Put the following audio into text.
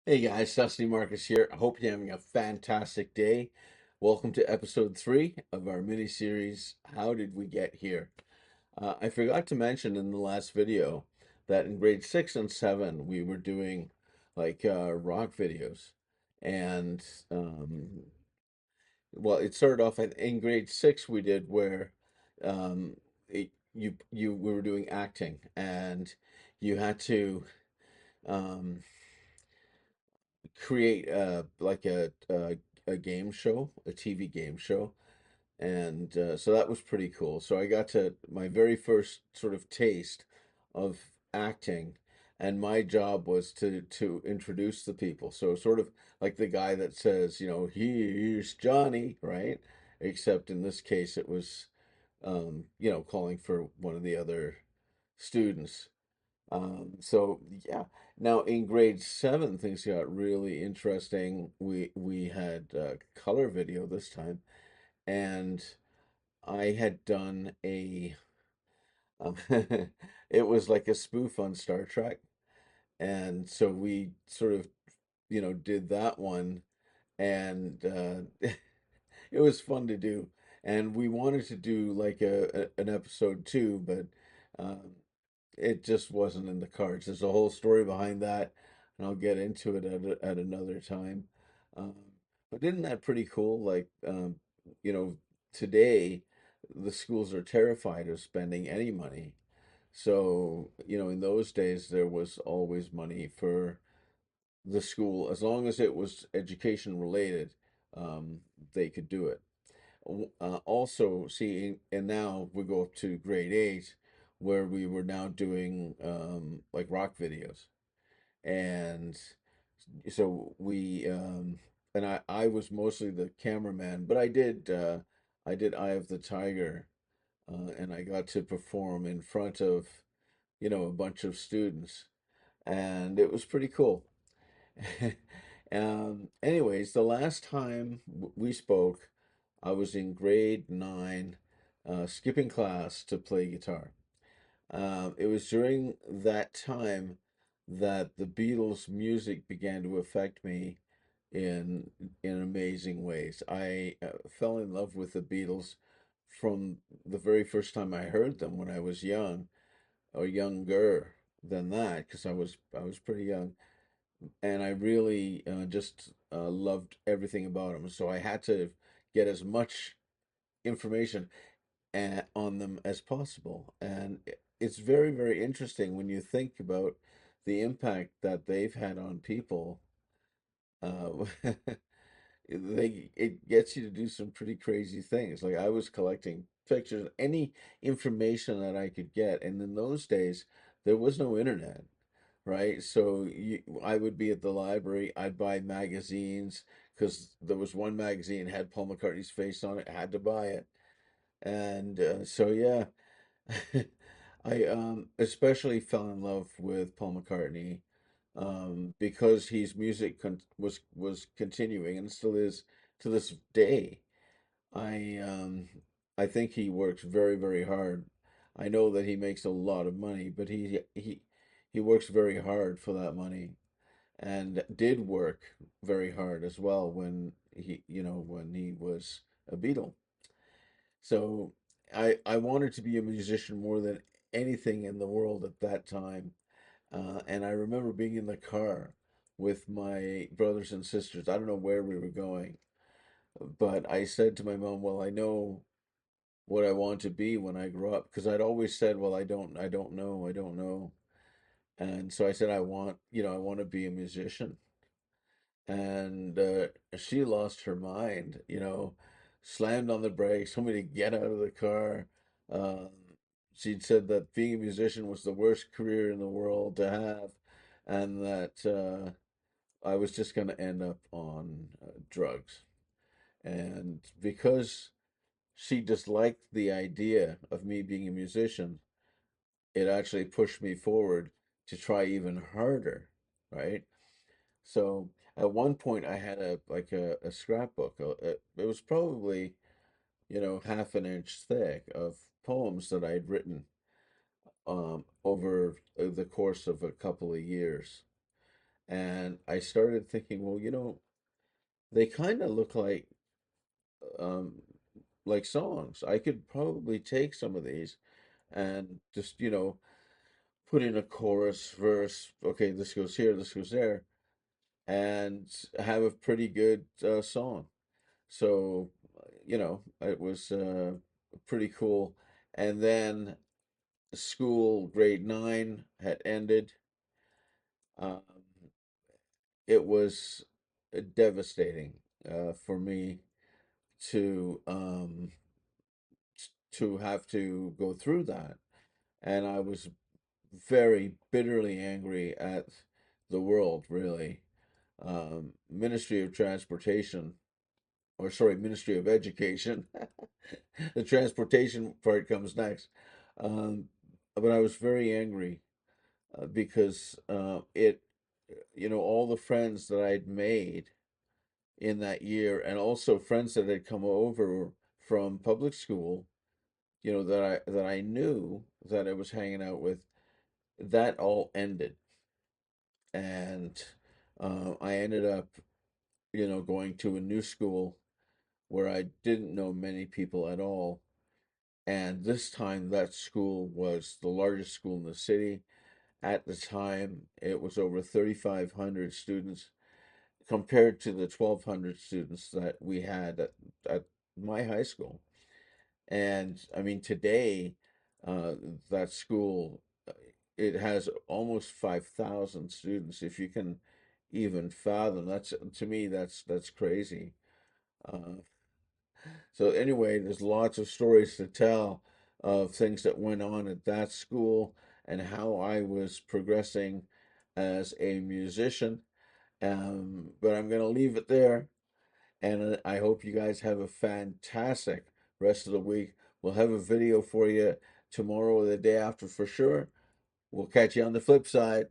Hey guys, Dusty Marcus here. I hope you're having a fantastic day. Welcome to episode 3 of our mini series, How Did We Get Here? I forgot to mention in the last video that in grade 6 and 7 we were doing rock videos. And well, it started off in grade 6 we did where we were doing acting and you had to um, create a game show, a TV game show, and so that was pretty cool. So I got to my very first sort of taste of acting, and my job was to introduce the people. So sort of like the guy that says, here's Johnny, right? Except in this case, it was, calling for one of the other students. So yeah. Now in grade 7, things got really interesting. We had color video this time, and I had done um, it was like a spoof on Star Trek, and so we sort of did that one, and it was fun to do. And we wanted to do like an episode 2, but um, it just wasn't in the cards. There's a whole story behind that, and I'll get into it at another time. Um, but isn't that pretty cool? You know, today the schools are terrified of spending any money. So, in those days there was always money for the school as long as it was education related. They could do it. Also, see, and now we go up to grade 8, where we were now doing like rock videos, and so and I was mostly the cameraman, but I did Eye of the Tiger, and I got to perform in front of a bunch of students, and it was pretty cool. Anyways, the last time we spoke, I was in grade 9, skipping class to play guitar. It was during that time that the Beatles' music began to affect me in amazing ways. I fell in love with the Beatles from the very first time I heard them when I was young, or younger than that, because I was pretty young, and I really just loved everything about them. So I had to get as much information on them as possible. And it's very, very interesting when you think about the impact that they've had on people. Uh, it gets you to do some pretty crazy things. Like I was collecting pictures, any information that I could get, and in those days there was no internet, right? So I would be at the library, I'd buy magazines because there was one magazine had Paul McCartney's face on it, I had to buy it. And so yeah, I especially fell in love with Paul McCartney because his music was continuing and still is to this day. I um I think he works very, very hard. I know that he makes a lot of money, but he works very hard for that money, and did work very hard as well when he was a Beatle. So I wanted to be a musician more than anything in the world at that time. And I remember being in the car with my brothers and sisters. I don't know where we were going, but I said to my mom, "Well, I know what I want to be when I grow up," because I'd always said, "Well, I don't know." And so I said, I want to be a musician." And she lost her mind, slammed on the brakes, told me to get out of the car. Um, she'd said that being a musician was the worst career in the world to have, and that I was just going to end up on drugs. And because she disliked the idea of me being a musician, it actually pushed me forward to try even harder, right? So at one point I had a scrapbook. It was probably, half an inch thick of poems that I'd written over the course of a couple of years. And I started thinking, well, they kind of look um, like songs. I could probably take some of these and just, put in a chorus, verse. Okay, this goes here, this goes there, and have a pretty good song. So, it was pretty cool. And then school, grade 9 had ended. Um, it was devastating for me to have to go through that, and I was very bitterly angry at the world, really. Ministry of Transportation, or sorry, Ministry of Education. The transportation part comes next. Um, but I was very angry because all the friends that I'd made in that year, and also friends that had come over from public school, that I knew that I was hanging out with, that all ended, and I ended up, going to a new school where I didn't know many people at all. And this time, that school was the largest school in the city. At the time, it was over 3,500 students compared to the 1,200 students that we had at my high school. And I mean, today, uh, that school, it has almost 5,000 students. If you can even fathom, to me, that's crazy. Uh, so anyway, there's lots of stories to tell of things that went on at that school and how I was progressing as a musician. But I'm going to leave it there. And I hope you guys have a fantastic rest of the week. We'll have a video for you tomorrow or the day after for sure. We'll catch you on the flip side.